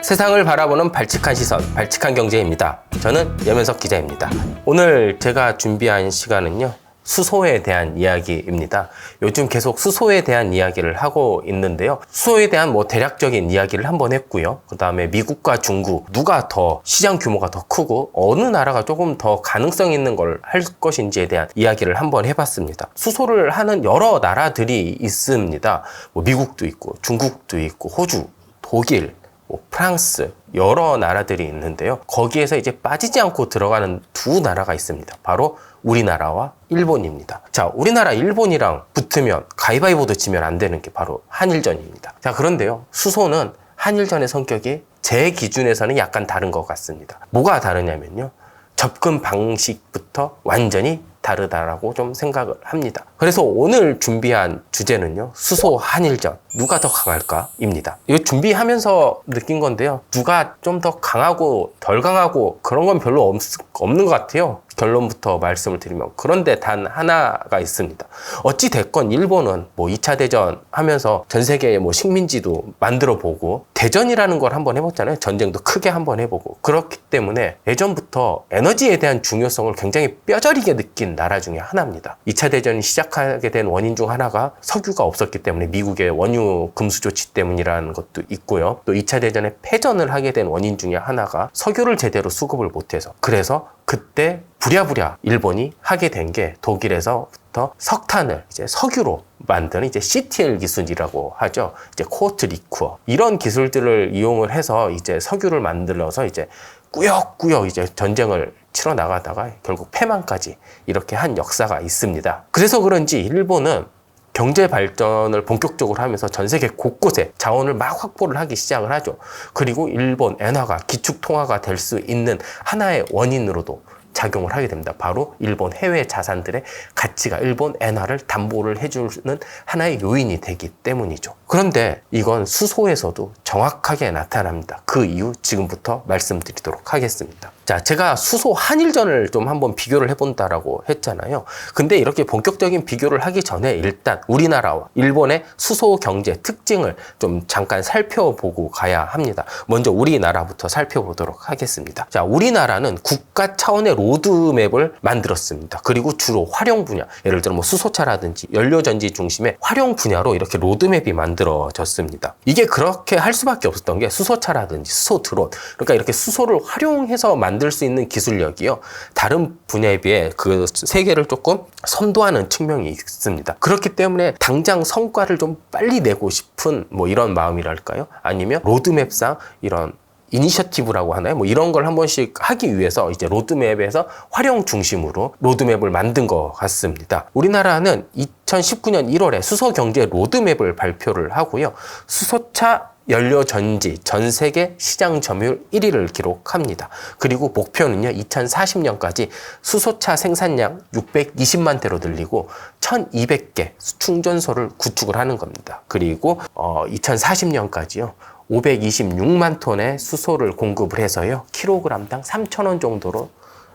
세상을 바라보는 발칙한 시선, 발칙한 경제입니다. 저는 염현석 기자입니다. 오늘 제가 준비한 시간은요, 수소에 대한 이야기입니다. 요즘 계속 수소에 대한 이야기를 하고 있는데요. 수소에 대한 대략적인 이야기를 한번 했고요. 그 다음에 미국과 중국, 누가 더 시장 규모가 더 크고 어느 나라가 조금 더 가능성 있는 걸 할 것인지에 대한 이야기를 한번 해봤습니다. 수소를 하는 여러 나라들이 있습니다. 미국도 있고 중국도 있고 호주, 독일, 프랑스, 여러 나라들이 있는데요. 거기에서 이제 빠지지 않고 들어가는 두 나라가 있습니다. 바로 우리나라와 일본입니다. 자, 우리나라, 일본이랑 붙으면 가위바위보도 지면 안 되는 게 바로 한일전입니다. 자, 그런데요, 수소는 한일전의 성격이 제 기준에서는 약간 다른 것 같습니다. 뭐가 다르냐면요, 접근 방식부터 완전히 다르다라고 좀 생각을 합니다. 그래서 오늘 준비한 주제는요, 수소 한일전 누가 더 강할까입니다. 이거 준비하면서 느낀 건데요, 누가 좀 더 강하고 덜 강하고 그런 건 별로 없는 것 같아요. 결론부터 말씀을 드리면. 그런데 단 하나가 있습니다. 어찌 됐건 일본은 2차 대전 하면서 전 세계의 식민지도 만들어 보고 대전이라는 걸 한번 해봤잖아요. 전쟁도 크게 한번 해보고. 그렇기 때문에 예전부터 에너지에 대한 중요성을 굉장히 뼈저리게 느낀 나라 중에 하나입니다. 2차 대전이 시작하게 된 원인 중 하나가 석유가 없었기 때문에 미국의 원유 금수 조치 때문이라는 것도 있고요. 또 2차 대전에 패전을 하게 된 원인 중에 하나가 석유를 제대로 수급을 못해서, 그래서 그때 부랴부랴 일본이 하게 된 게 독일에서부터 석탄을 이제 석유로 만드는 이제 CTL 기술이라고 하죠. 이제 코어트 리쿠어, 이런 기술들을 이용을 해서 이제 석유를 만들어서 이제 꾸역꾸역 이제 전쟁을 치러 나가다가 결국 패망까지 이렇게 한 역사가 있습니다. 그래서 그런지 일본은 경제 발전을 본격적으로 하면서 전 세계 곳곳에 자원을 막 확보를 하기 시작을 하죠. 그리고 일본 엔화가 기축 통화가 될 수 있는 하나의 원인으로도 작용을 하게 됩니다. 바로 일본 해외 자산들의 가치가 일본 엔화를 담보를 해주는 하나의 요인이 되기 때문이죠. 그런데 이건 수소에서도 정확하게 나타납니다. 그 이유 지금부터 말씀드리도록 하겠습니다. 자, 제가 수소 한일전을 좀 한번 비교를 해본다라고 했잖아요. 근데 이렇게 본격적인 비교를 하기 전에 일단 우리나라와 일본의 수소 경제 특징을 좀 잠깐 살펴보고 가야 합니다. 먼저 우리나라부터 살펴보도록 하겠습니다. 자, 우리나라는 국가 차원의 로드맵을 만들었습니다. 그리고 주로 활용 분야, 예를 들어 수소차라든지 연료전지 중심의 활용 분야로 이렇게 로드맵이 만들어졌습니다. 이게 그렇게 할 수밖에 없었던 게 수소차라든지 수소 드론, 그러니까 이렇게 수소를 활용해서 만들 수 있는 기술력이요, 다른 분야에 비해 그 세계를 조금 선도하는 측면이 있습니다. 그렇기 때문에 당장 성과를 좀 빨리 내고 싶은 이런 마음이랄까요? 아니면 로드맵상 이런 이니셔티브라고 하나요? 이런 걸 한 번씩 하기 위해서 이제 로드맵에서 활용 중심으로 로드맵을 만든 것 같습니다. 우리나라는 2019년 1월에 수소 경제 로드맵을 발표를 하고요. 수소차 연료전지 전 세계 시장 점유율 1위를 기록합니다. 그리고 목표는요, 2040년까지 수소차 생산량 620만 대로 늘리고 1200개 충전소를 구축을 하는 겁니다. 그리고 2040년까지요. 526만 톤의 수소를 공급을 해서요, 킬로그램당 3,000원 정도로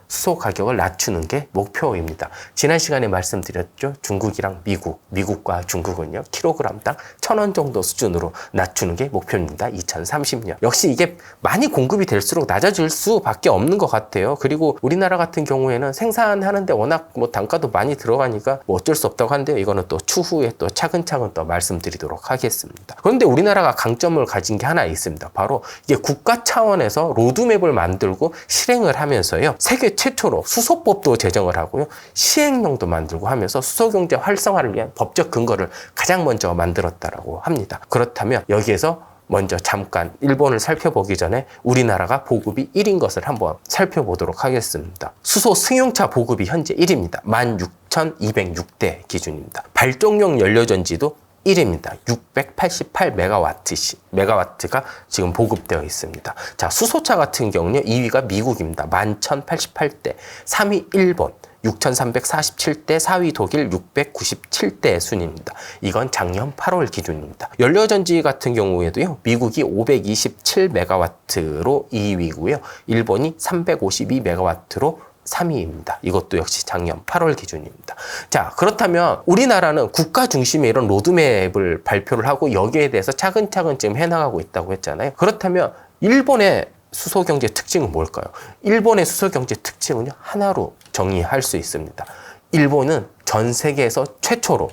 수소 가격을 낮추는 게 목표입니다. 지난 시간에 말씀드렸죠. 중국이랑 미국과 중국은요, 킬로그램당 1,000원 정도 수준으로 낮추는 게 목표입니다. 2030년. 역시 이게 많이 공급이 될수록 낮아질 수밖에 없는 것 같아요. 그리고 우리나라 같은 경우에는 생산하는데 워낙 단가도 많이 들어가니까 어쩔 수 없다고 하는데요. 이거는 또 추후에 또 차근차근 또 말씀드리도록 하겠습니다. 그런데 우리나라가 강점을 가진 게 하나 있습니다. 바로 이게 국가 차원에서 로드맵을 만들고 실행을 하면서요, 세계 최초로 수소법도 제정을 하고요, 시행령도 만들고 하면서 수소경제 활성화를 위한 법적 근거를 가장 먼저 만들었다라고 합니다. 그렇다면 여기에서 먼저 잠깐 일본을 살펴보기 전에 우리나라가 보급이 1인 것을 한번 살펴보도록 하겠습니다. 수소 승용차 보급이 현재 1위입니다. 16,206대 기준입니다. 발전용 연료전지도 1위입니다. 688메가와트가 지금 보급되어 있습니다. 자, 수소차 같은 경우는 2위가 미국입니다. 11,088대, 3위 일본 6,347대, 4위 독일 697대 순입니다. 이건 작년 8월 기준입니다. 연료전지 같은 경우에도요, 미국이 527메가와트로 2위고요. 일본이 352메가와트로 3위입니다. 이것도 역시 작년 8월 기준입니다. 자, 그렇다면 우리나라는 국가 중심의 이런 로드맵을 발표를 하고 여기에 대해서 차근차근 지금 해나가고 있다고 했잖아요. 그렇다면 일본의 수소 경제 특징은 뭘까요? 일본의 수소 경제 특징은요, 하나로 정의할 수 있습니다. 일본은 전 세계에서 최초로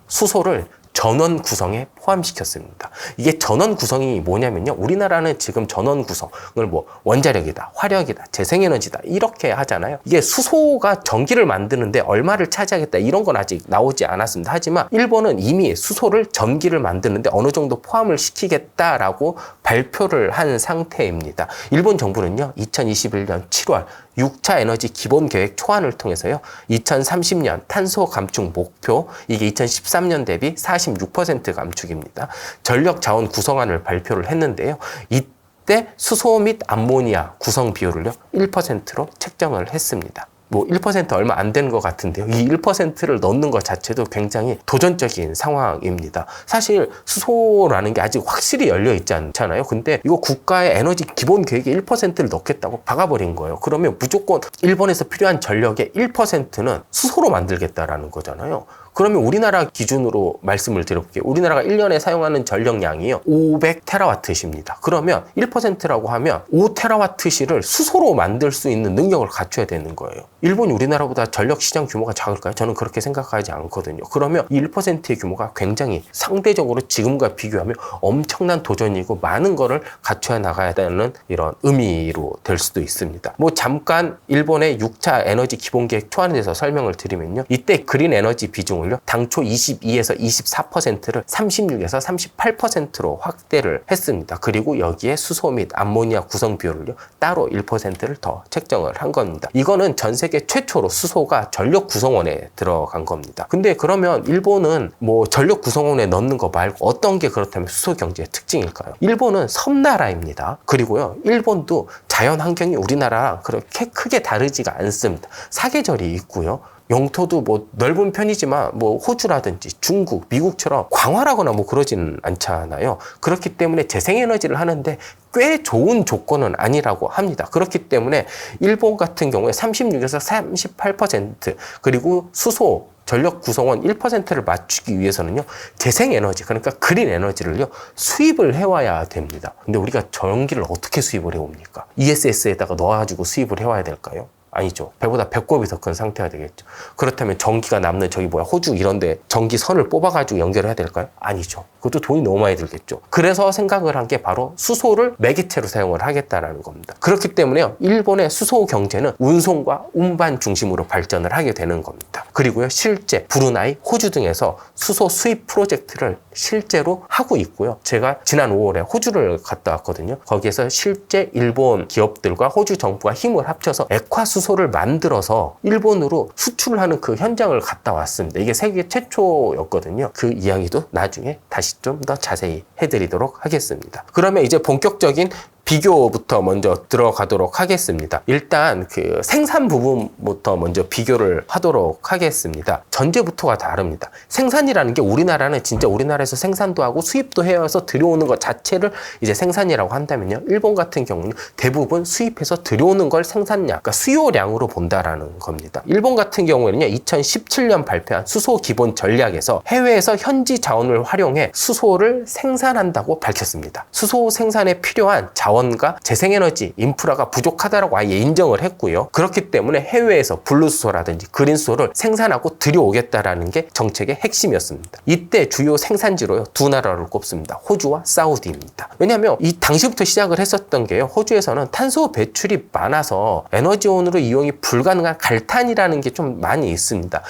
수소를 전원 구성에 포함시켰습니다. 이게 전원 구성이 뭐냐면요, 우리나라는 지금 전원 구성을 뭐 원자력이다, 화력이다, 재생에너지다 이렇게 하잖아요. 이게 수소가 전기를 만드는데 얼마를 차지하겠다 이런 건 아직 나오지 않았습니다. 하지만 일본은 이미 수소를 전기를 만드는데 어느 정도 포함을 시키겠다라고 발표를 한 상태입니다. 일본 정부는요, 2021년 7월 6차 에너지 기본 계획 초안을 통해서요, 2030년 탄소 감축 목표, 이게 2013년 대비 46% 감축입니다. 전력 자원 구성안을 발표를 했는데요. 이때 수소 및 암모니아 구성 비율을요, 1%로 책정을 했습니다. 뭐 1% 얼마 안 되는 것 같은데요. 이 1%를 넣는 것 자체도 굉장히 도전적인 상황입니다. 사실 수소라는 게 아직 확실히 열려 있지 않잖아요. 근데 이거 국가의 에너지 기본 계획에 1%를 넣겠다고 박아버린 거예요. 그러면 무조건 일본에서 필요한 전력의 1%는 수소로 만들겠다라는 거잖아요. 그러면 우리나라 기준으로 말씀을 드려볼게요. 우리나라가 1년에 사용하는 전력량이요, 500테라와트시입니다. 그러면 1%라고 하면 5테라와트시를 수소로 만들 수 있는 능력을 갖춰야 되는 거예요. 일본이 우리나라보다 전력 시장 규모가 작을까요? 저는 그렇게 생각하지 않거든요. 그러면 이 1%의 규모가 굉장히 상대적으로 지금과 비교하면 엄청난 도전이고 많은 거를 갖춰야 나가야 되는 이런 의미로 될 수도 있습니다. 뭐 잠깐 일본의 6차 에너지 기본계획 초안에 대해서 설명을 드리면요, 이때 그린 에너지 비중을 당초 22에서 24%를 36에서 38%로 확대를 했습니다. 그리고 여기에 수소 및 암모니아 구성 비율을요, 따로 1%를 더 책정을 한 겁니다. 이거는 전 세계 최초로 수소가 전력 구성원에 들어간 겁니다. 근데 그러면 일본은 뭐 전력 구성원에 넣는 거 말고 어떤 게 그렇다면 수소 경제의 특징일까요? 일본은 섬나라입니다. 그리고요, 일본도 자연 환경이 우리나라랑 그렇게 크게 다르지가 않습니다. 사계절이 있고요, 영토도 뭐 넓은 편이지만 뭐 호주라든지 중국, 미국처럼 광활하거나 뭐 그러지는 않잖아요. 그렇기 때문에 재생에너지를 하는데 꽤 좋은 조건은 아니라고 합니다. 그렇기 때문에 일본 같은 경우에 36에서 38% 그리고 수소 전력 구성원 1%를 맞추기 위해서는요, 재생에너지, 그러니까 그린 에너지를요, 수입을 해와야 됩니다. 근데 우리가 전기를 어떻게 수입을 해옵니까? ESS에다가 넣어가지고 수입을 해와야 될까요? 아니죠. 배보다 배꼽이 더 큰 상태가 되겠죠. 그렇다면 전기가 남는 저기 뭐야, 호주 이런데 전기선을 뽑아가지고 연결해야 될까요? 아니죠. 그것도 돈이 너무 많이 들겠죠. 그래서 생각을 한 게 바로 수소를 매개체로 사용을 하겠다라는 겁니다. 그렇기 때문에요, 일본의 수소 경제는 운송과 운반 중심으로 발전을 하게 되는 겁니다. 그리고요, 실제 브루나이, 호주 등에서 수소 수입 프로젝트를 실제로 하고 있고요. 제가 지난 5월에 호주를 갔다 왔거든요. 거기에서 실제 일본 기업들과 호주 정부가 힘을 합쳐서 액화 수소를 만들어서 일본으로 수출을 하는 그 현장을 갔다 왔습니다. 이게 세계 최초였거든요. 그 이야기도 나중에 다시 좀 더 자세히 해드리도록 하겠습니다. 그러면 이제 본격적인 비교부터 먼저 들어가도록 하겠습니다. 일단 그 생산 부분부터 먼저 비교를 하도록 하겠습니다. 전제부터가 다릅니다. 생산이라는 게 우리나라는 진짜 우리나라에서 생산도 하고 수입도 해서 들여오는 것 자체를 이제 생산이라고 한다면요, 일본 같은 경우는 대부분 수입해서 들여오는 걸 생산량, 그러니까 수요량으로 본다라는 겁니다. 일본 같은 경우에는요, 2017년 발표한 수소 기본 전략에서 해외에서 현지 자원을 활용해 수소를 생산한다고 밝혔습니다. 수소 생산에 필요한 자원과 재생에너지 인프라가 부족하다라고 아예 인정을 했고요. 그렇기 때문에 해외에서 블루수소라든지 그린수소를 생산하고 들여오겠다라는 게 정책의 핵심이었습니다. 이때 주요 생산지로요, 두 나라를 꼽습니다. 호주와 사우디입니다. 왜냐하면 이 당시부터 시작을 했었던 게요, 호주에서는 탄소 배출이 많아서 에너지원으로 이용이 불가능한 갈탄이라는 게 좀 많이 있습니다.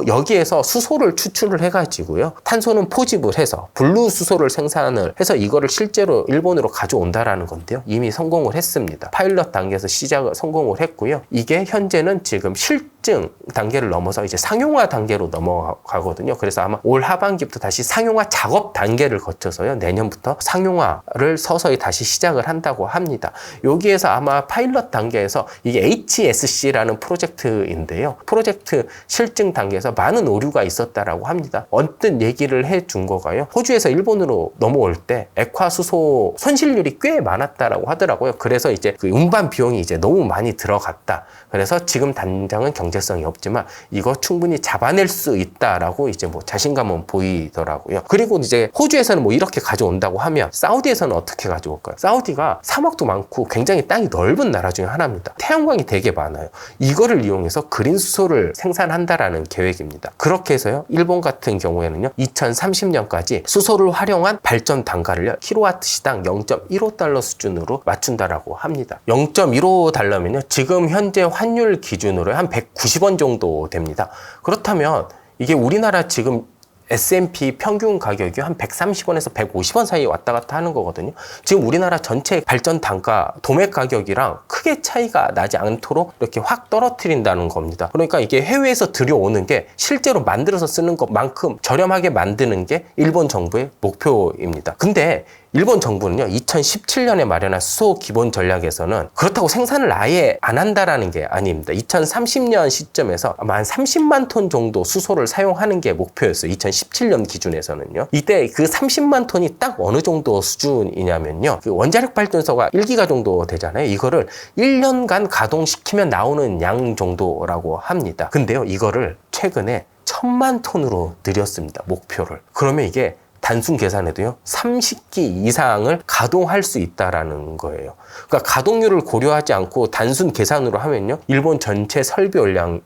여기에서 수소를 추출을 해가지고요, 탄소는 포집을 해서 블루수소를 생산을 해서 이거를 실제로 일본으로 가져온다라는 건데요, 이미 성공을 했습니다. 파일럿 단계에서 시작을 성공을 했고요. 이게 현재는 지금 실증 단계를 넘어서 이제 상용화 단계로 넘어가거든요. 그래서 아마 올 하반기부터 다시 상용화 작업 단계를 거쳐서요, 내년부터 상용화를 서서히 다시 시작을 한다고 합니다. 여기에서 아마 파일럿 단계에서 이게 HSC라는 프로젝트인데요, 프로젝트 실증 단계에서 많은 오류가 있었다라고 합니다. 언뜻 얘기를 해준 거가요, 호주에서 일본으로 넘어올 때 액화수소 손실률이 꽤 많았다라고 하더라고요. 그래서 이제 그 운반 비용이 이제 너무 많이 들어갔다. 그래서 지금 당장은 경제 경제성이 없지만 이거 충분히 잡아낼 수 있다라고 이제 뭐 자신감은 보이더라고요. 그리고 이제 호주에서는 뭐 이렇게 가져온다고 하면 사우디에서는 어떻게 가져올까요? 사우디가 사막도 많고 굉장히 땅이 넓은 나라 중에 하나입니다. 태양광이 되게 많아요. 이거를 이용해서 그린 수소를 생산한다라는 계획입니다. 그렇게 해서요, 일본 같은 경우에는요, 2030년까지 수소를 활용한 발전 단가를요, 킬로와트 시당 0.15달러 수준으로 맞춘다라고 합니다. 0.15달러면요, 지금 현재 환율 기준으로 한 190원 정도 됩니다. 그렇다면 이게 우리나라 지금 S&P 평균 가격이 한 130원에서 150원 사이에 왔다 갔다 하는 거거든요. 지금 우리나라 전체 발전 단가 도매 가격이랑 크게 차이가 나지 않도록 이렇게 확 떨어뜨린다는 겁니다. 그러니까 이게 해외에서 들여오는 게 실제로 만들어서 쓰는 것만큼 저렴하게 만드는 게 일본 정부의 목표입니다. 근데 일본 정부는요, 2017년에 마련한 수소 기본 전략에서는 그렇다고 생산을 아예 안 한다라는 게 아닙니다. 2030년 시점에서 아마 한 30만 톤 정도 수소를 사용하는 게 목표였어요. 2017년 기준에서는요. 이때 그 30만 톤이 딱 어느 정도 수준이냐면요, 그 원자력 발전소가 1기가 정도 되잖아요. 이거를 1년간 가동시키면 나오는 양 정도라고 합니다. 근데요, 이거를 최근에 1000만 톤으로 늘렸습니다. 목표를. 그러면 이게 단순 계산해도요, 30기 이상을 가동할 수 있다라는 거예요. 그러니까 가동률을 고려하지 않고 단순 계산으로 하면요, 일본 전체 설비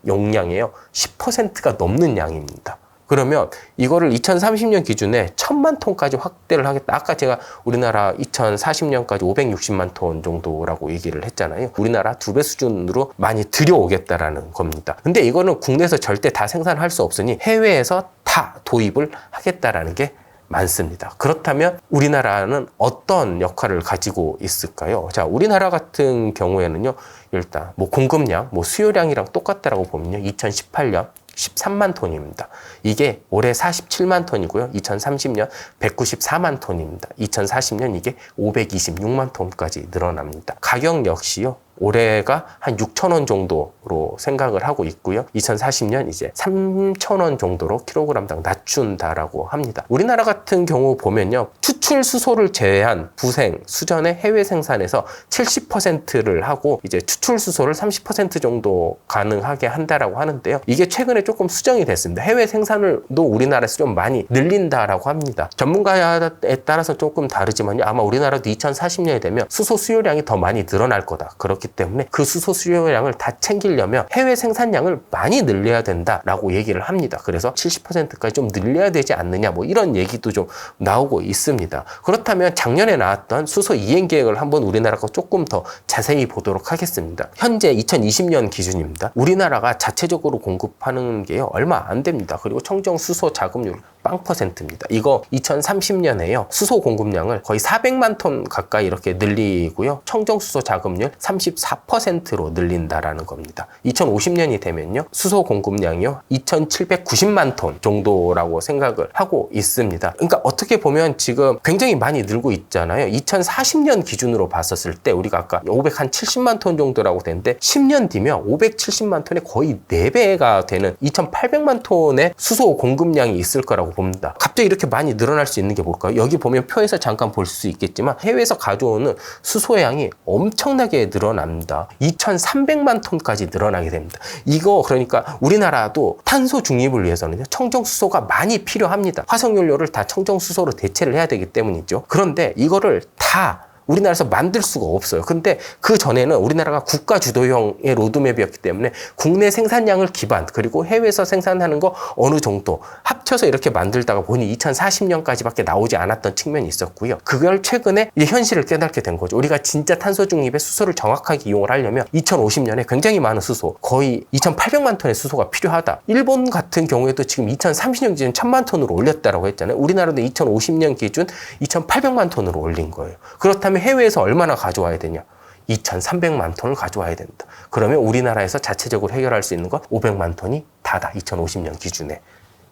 용량이에요, 10%가 넘는 양입니다. 그러면 이거를 2030년 기준에 1000만 톤까지 확대를 하겠다. 아까 제가 우리나라 2040년까지 560만 톤 정도라고 얘기를 했잖아요. 우리나라 2배 수준으로 많이 들여오겠다라는 겁니다. 근데 이거는 국내에서 절대 다 생산할 수 없으니 해외에서 다 도입을 하겠다라는 게 많습니다. 그렇다면 우리나라는 어떤 역할을 가지고 있을까요? 자, 우리나라 같은 경우에는요, 일단 뭐 공급량, 뭐 수요량이랑 똑같다라고 보면요, 2018년 13만 톤입니다. 이게 올해 47만 톤이고요. 2030년 194만 톤입니다. 2040년 이게 526만 톤까지 늘어납니다. 가격 역시요, 올해가 한 6,000원 정도로 생각을 하고 있고요. 2040년 이제 3,000원 정도로 킬로그램당 낮춘다라고 합니다. 우리나라 같은 경우 보면요, 추출 수소를 제외한 부생, 수전의 해외 생산에서 70%를 하고 이제 추출 수소를 30% 정도 가능하게 한다라고 하는데요. 이게 최근에 조금 수정이 됐습니다. 해외 생산을도 우리나라에서 좀 많이 늘린다라고 합니다. 전문가에 따라서 조금 다르지만요, 아마 우리나라도 2040년이 되면 수소 수요량이 더 많이 늘어날 거다. 그렇기 때문에 그 수소 수요량을 다 챙기려면 해외 생산량을 많이 늘려야 된다라고 얘기를 합니다. 그래서 70%까지 좀 늘려야 되지 않느냐, 뭐 이런 얘기도 좀 나오고 있습니다. 그렇다면 작년에 나왔던 수소 이행 계획을 한번 우리나라가 조금 더 자세히 보도록 하겠습니다. 현재 2020년 기준입니다. 우리나라가 자체적으로 공급하는 게요, 얼마 안 됩니다. 그리고 청정 수소 자급률 0%입니다. 이거 2030년에요, 수소 공급량을 거의 400만 톤 가까이 이렇게 늘리고요, 청정 수소 자급률 34%로 늘린다라는 겁니다. 2050년이 되면요, 수소 공급량이요 2790만 ton 정도라고 생각을 하고 있습니다. 그러니까 어떻게 보면 지금 굉장히 많이 늘고 있잖아요. 2040년 기준으로 봤었을 때 우리가 아까 570만 톤 정도라고 되는데 10년 뒤면 570만 톤의 거의 4배가 되는 2800만 톤의 수소 공급량이 있을 거라고 봅니다. 갑자기 이렇게 많이 늘어날 수 있는 게 뭘까요? 여기 보면 표에서 잠깐 볼 수 있겠지만 해외에서 가져오는 수소의 양이 엄청나게 늘어납니다. 2300만 톤까지 늘어나게 됩니다. 이거 그러니까 우리나라도 탄소 중립을 위해서는 청정수소가 많이 필요합니다. 화석연료를 다 청정수소로 대체를 해야 되기 때문이죠. 그런데 이거를 다 우리나라에서 만들 수가 없어요. 근데 그 전에는 우리나라가 국가 주도형의 로드맵이었기 때문에 국내 생산량을 기반, 그리고 해외에서 생산하는 거 어느 정도 합쳐서 이렇게 만들다가 보니 2040년까지밖에 나오지 않았던 측면이 있었고요. 그걸 최근에 이제 현실을 깨닫게 된 거죠. 우리가 진짜 탄소 중립의 수소를 정확하게 이용을 하려면 2050년에 굉장히 많은 수소, 거의 2800만 톤의 수소가 필요하다. 일본 같은 경우에도 지금 2030년 기준 1000만 톤으로 올렸다라고 했잖아요. 우리나라도 2050년 기준 2800만 톤으로 올린 거예요. 그렇다면 해외에서 얼마나 가져와야 되냐? 2300만 톤을 가져와야 된다. 그러면 우리나라에서 자체적으로 해결할 수 있는 건 500만 톤이 다다. 2050년 기준에.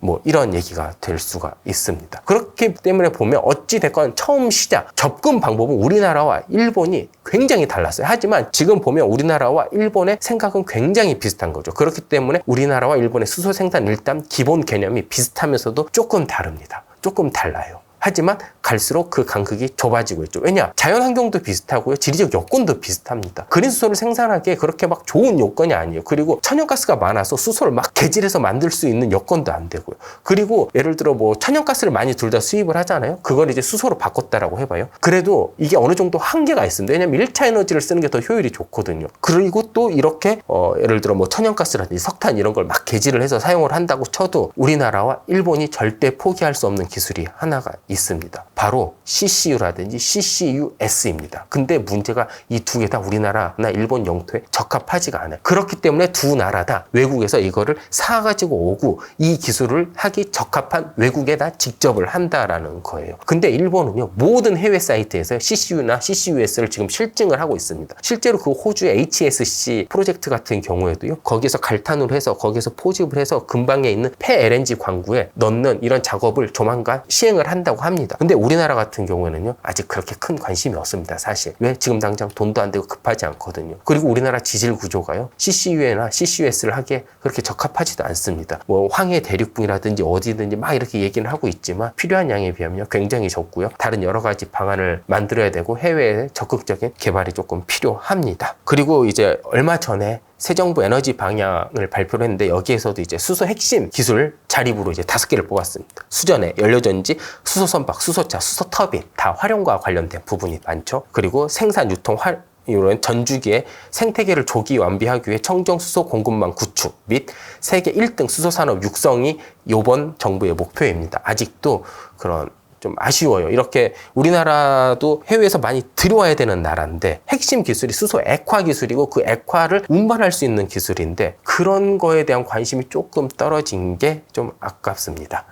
뭐 이런 얘기가 될 수가 있습니다. 그렇기 때문에 보면 어찌됐건 처음 시작, 접근 방법은 우리나라와 일본이 굉장히 달랐어요. 하지만 지금 보면 우리나라와 일본의 생각은 굉장히 비슷한 거죠. 그렇기 때문에 우리나라와 일본의 수소 생산 일단 기본 개념이 비슷하면서도 조금 다릅니다. 조금 달라요. 하지만 갈수록 그 간극이 좁아지고 있죠. 왜냐? 자연 환경도 비슷하고요. 지리적 여건도 비슷합니다. 그린 수소를 생산하기에 그렇게 막 좋은 요건이 아니에요. 그리고 천연가스가 많아서 수소를 막 개질해서 만들 수 있는 여건도 안 되고요. 그리고 예를 들어 뭐 천연가스를 많이 둘 다 수입을 하잖아요. 그걸 이제 수소로 바꿨다라고 해봐요. 그래도 이게 어느 정도 한계가 있습니다. 왜냐면 1차 에너지를 쓰는 게 더 효율이 좋거든요. 그리고 또 이렇게 예를 들어 뭐 천연가스라든지 석탄 이런 걸 막 개질을 해서 사용을 한다고 쳐도 우리나라와 일본이 절대 포기할 수 없는 기술이 하나가 있습니다. 바로 CCU라든지 CCUS입니다. 근데 문제가 이 두 개 다 우리나라나 일본 영토에 적합하지가 않아요. 그렇기 때문에 두 나라 다 외국에서 이거를 사가지고 오고 이 기술을 하기 적합한 외국에다 직접을 한다라는 거예요. 근데 일본은요, 모든 해외 사이트에서 CCU나 CCUS를 지금 실증을 하고 있습니다. 실제로 그 호주의 HSC 프로젝트 같은 경우에도요, 거기서 갈탄으로 해서 거기서 포집을 해서 근방에 있는 폐 LNG 광구에 넣는 이런 작업을 조만간 시행을 한다고 합니다. 근데 우리나라 같은 경우에는요, 아직 그렇게 큰 관심이 없습니다, 사실. 왜? 지금 당장 돈도 안 되고 급하지 않거든요. 그리고 우리나라 지질 구조가요, CCU나 CCUS를 하기에 그렇게 적합하지도 않습니다. 뭐 황해 대륙붕이라든지 어디든지 막 이렇게 얘기는 하고 있지만 필요한 양에 비하면 굉장히 적고요. 다른 여러 가지 방안을 만들어야 되고 해외에 적극적인 개발이 조금 필요합니다. 그리고 이제 얼마 전에 새 정부 에너지 방향을 발표를 했는데 여기에서도 이제 수소 핵심 기술 자립으로 이제 5개를 뽑았습니다. 수전해, 연료전지, 수소 선박, 수소차, 수소 터빈 다 활용과 관련된 부분이 많죠. 그리고 생산, 유통, 이런 전주기의 생태계를 조기 완비하기 위해 청정수소 공급망 구축 및 세계 1등 수소산업 육성이 이번 정부의 목표입니다. 아직도 그런 좀 아쉬워요. 이렇게 우리나라도 해외에서 많이 들여와야 되는 나라인데 핵심 기술이 수소 액화 기술이고 그 액화를 운반할 수 있는 기술인데 그런 거에 대한 관심이 조금 떨어진 게 좀 아깝습니다.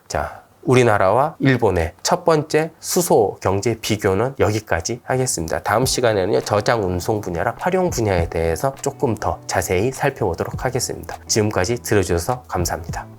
자, 우리나라와 일본의 첫 번째 수소 경제 비교는 여기까지 하겠습니다. 다음 시간에는요, 저장 운송 분야랑 활용 분야에 대해서 조금 더 자세히 살펴보도록 하겠습니다. 지금까지 들어주셔서 감사합니다.